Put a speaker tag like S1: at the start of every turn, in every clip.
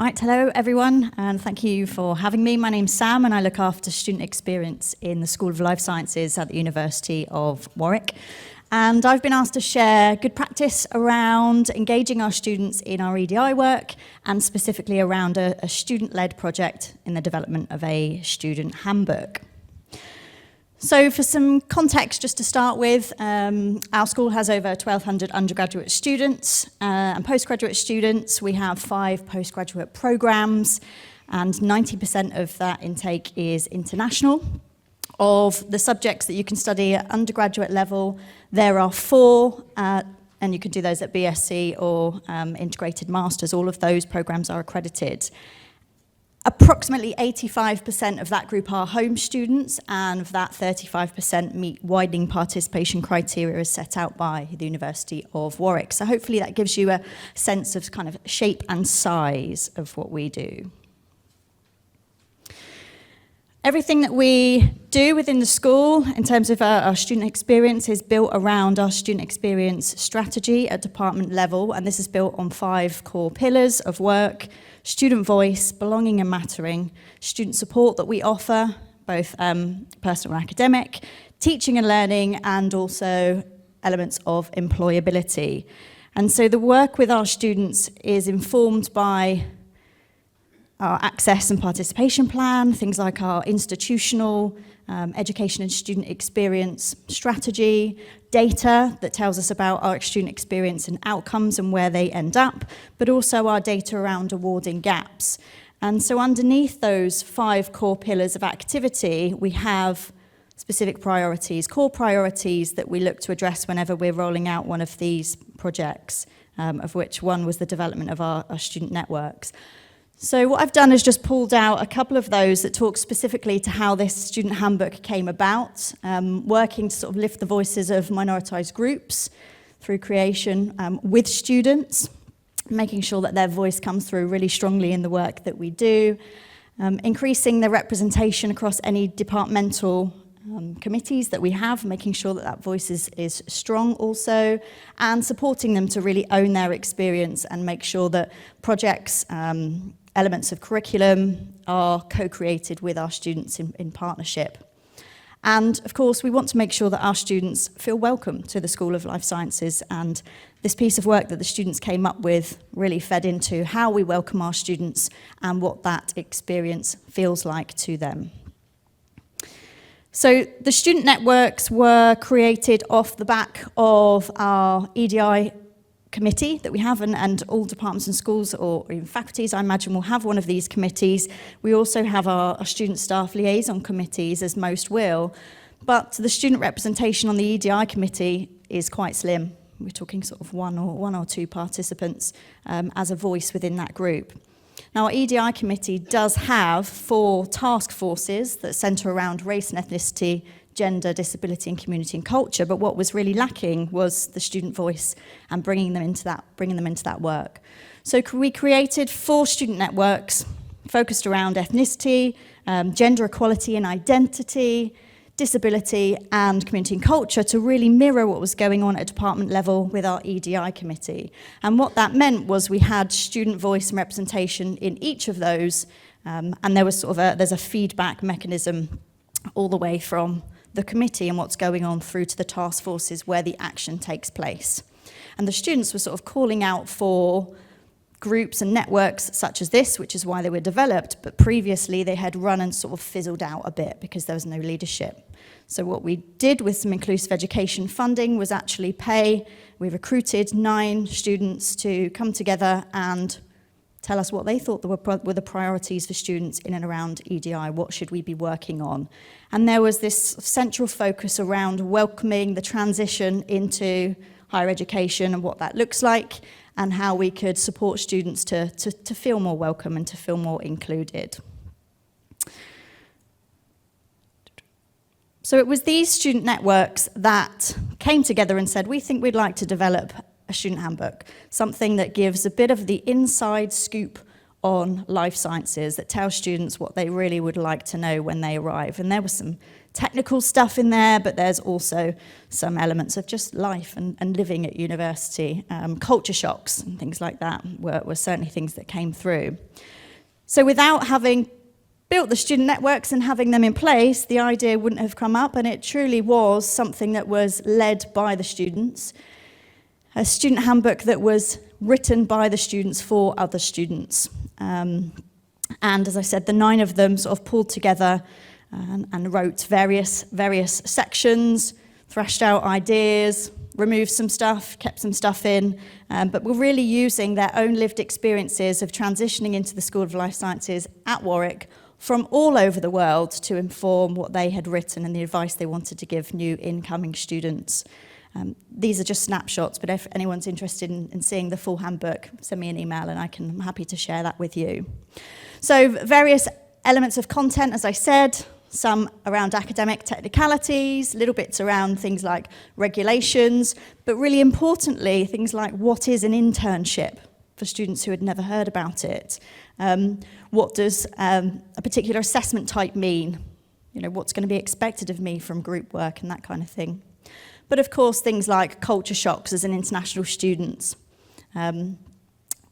S1: Right, hello everyone, and thank you for having me. My name's Sam, and I look after student experience in the School of Life Sciences at the University of Warwick. And I've been asked to share good practice around engaging our students in our EDI work, and specifically around a student-led project in the development of a student handbook. So for some context, just to start with, our school has over 1,200 undergraduate students and postgraduate students. We have 5 postgraduate programs, and 90% of that intake is international. Of the subjects that you can study at undergraduate level, there are 4, and you can do those at BSc or integrated masters. All of those programs are accredited. Approximately 85% of that group are home students, and of that 35% meet widening participation criteria as set out by the University of Warwick. So hopefully that gives you a sense of kind of shape and size of what we do. Everything that we do within the school in terms of our student experience is built around our student experience strategy at department level, and this is built on 5 core pillars of work: student voice, belonging and mattering, student support that we offer, both personal and academic, teaching and learning, and also elements of employability. And so the work with our students is informed by our access and participation plan, things like our institutional education and student experience strategy, data that tells us about our student experience and outcomes and where they end up, but also our data around awarding gaps. And so underneath those 5 core pillars of activity, we have specific priorities, core priorities that we look to address whenever we're rolling out one of these projects, of which one was the development of our student networks. So what I've done is just pulled out a couple of those that talk specifically to how this student handbook came about, working to sort of lift the voices of minoritized groups through creation with students, making sure that their voice comes through really strongly in the work that we do, increasing the representation across any departmental committees that we have, making sure that that voice is strong also, and supporting them to really own their experience and make sure that projects, elements of curriculum are co-created with our students in partnership. And of course, we want to make sure that our students feel welcome to the School of Life Sciences, and this piece of work that the students came up with really fed into how we welcome our students and what that experience feels like to them. So the student networks were created off the back of our EDI committee that we have, and all departments and schools or even faculties, I imagine, will have one of these committees. We also have our student staff liaison committees, as most will, but the student representation on the EDI committee is quite slim. We're talking sort of one or 2 participants as a voice within that group. Now, our EDI committee does have 4 task forces that centre around race and ethnicity, gender, disability and community and culture, but what was really lacking was the student voice and bringing them into that work. So we created 4 student networks focused around ethnicity, gender equality and identity, disability and community and culture, to really mirror what was going on at department level with our EDI committee. And what that meant was we had student voice and representation in each of those, and there was there's a feedback mechanism all the way from the committee and what's going on through to the task forces where the action takes place. And the students were sort of calling out for groups and networks such as this, which is why they were developed, but previously they had run and sort of fizzled out a bit because there was no leadership. So what we did with some inclusive education funding was actually we recruited 9 students to come together and tell us what they thought were the priorities for students in and around EDI, what should we be working on. And there was this central focus around welcoming the transition into higher education and what that looks like, and how we could support students to feel more welcome and to feel more included. So it was these student networks that came together and said, we think we'd like to develop a student handbook, something that gives a bit of the inside scoop on life sciences, that tells students what they really would like to know when they arrive. And there were some technical stuff in there, but there's also some elements of just life and living at university. Culture shocks and things like that were certainly things that came through. So without having built the student networks and having them in place, the idea wouldn't have come up, and it truly was something that was led by the students. A student handbook that was written by the students for other students. And as I said, the 9 of them sort of pulled together and wrote various sections, thrashed out ideas, removed some stuff, kept some stuff in, but were really using their own lived experiences of transitioning into the School of Life Sciences at Warwick from all over the world to inform what they had written and the advice they wanted to give new incoming students. These are just snapshots, but if anyone's interested in seeing the full handbook, send me an email and I'm happy to share that with you. So various elements of content, as I said, some around academic technicalities, little bits around things like regulations, but really importantly, things like what is an internship for students who had never heard about it. What does a particular assessment type mean? You know, what's going to be expected of me from group work and that kind of thing. But of course, things like culture shocks as an international student.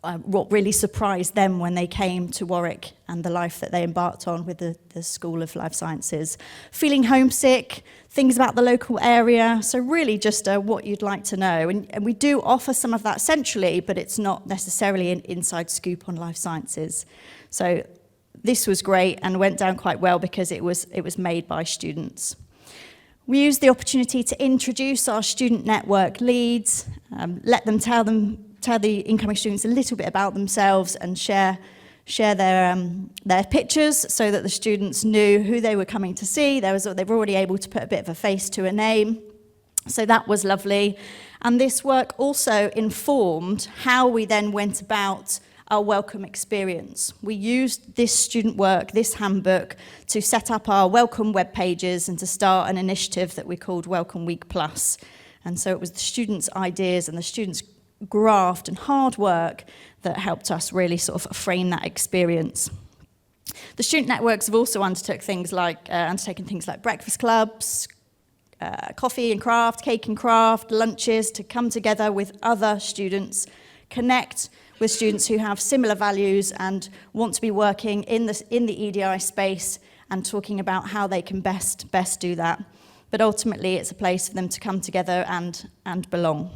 S1: What really surprised them when they came to Warwick and the life that they embarked on with the School of Life Sciences. Feeling homesick, things about the local area, so really just what you'd like to know. And we do offer some of that centrally, but it's not necessarily an inside scoop on life sciences. So this was great and went down quite well because it was made by students. We used the opportunity to introduce our student network leads, let them tell the incoming students a little bit about themselves and share their pictures so that the students knew who they were coming to see. They were already able to put a bit of a face to a name. So that was lovely. And this work also informed how we then went about our welcome experience. We used this student work, this handbook, to set up our welcome web pages and to start an initiative that we called Welcome Week Plus. And so it was the students' ideas and the students' graft and hard work that helped us really sort of frame that experience. The student networks have also undertaken things like breakfast clubs, coffee and craft, cake and craft, lunches to come together with other students, connect with students who have similar values and want to be working in the EDI space and talking about how they can best do that. But ultimately, it's a place for them to come together and belong.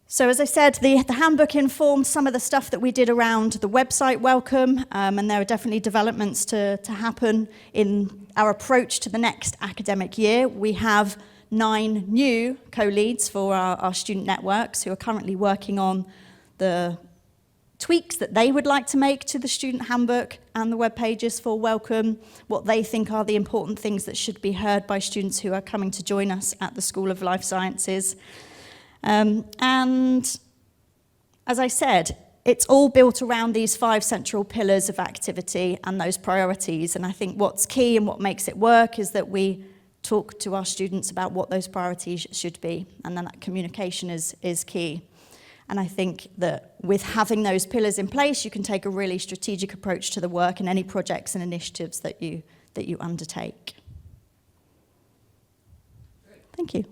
S1: So as I said, the handbook informed some of the stuff that we did around the website welcome, and there are definitely developments to happen in our approach to the next academic year. We have 9 new co-leads for our student networks who are currently working on the tweaks that they would like to make to the student handbook and the web pages for welcome, what they think are the important things that should be heard by students who are coming to join us at the School of Life Sciences. And as I said, it's all built around these 5 central pillars of activity and those priorities. And I think what's key and what makes it work is that we talk to our students about what those priorities should be, and then that communication is key. And I think that with having those pillars in place, you can take a really strategic approach to the work and any projects and initiatives that you undertake. Thank you.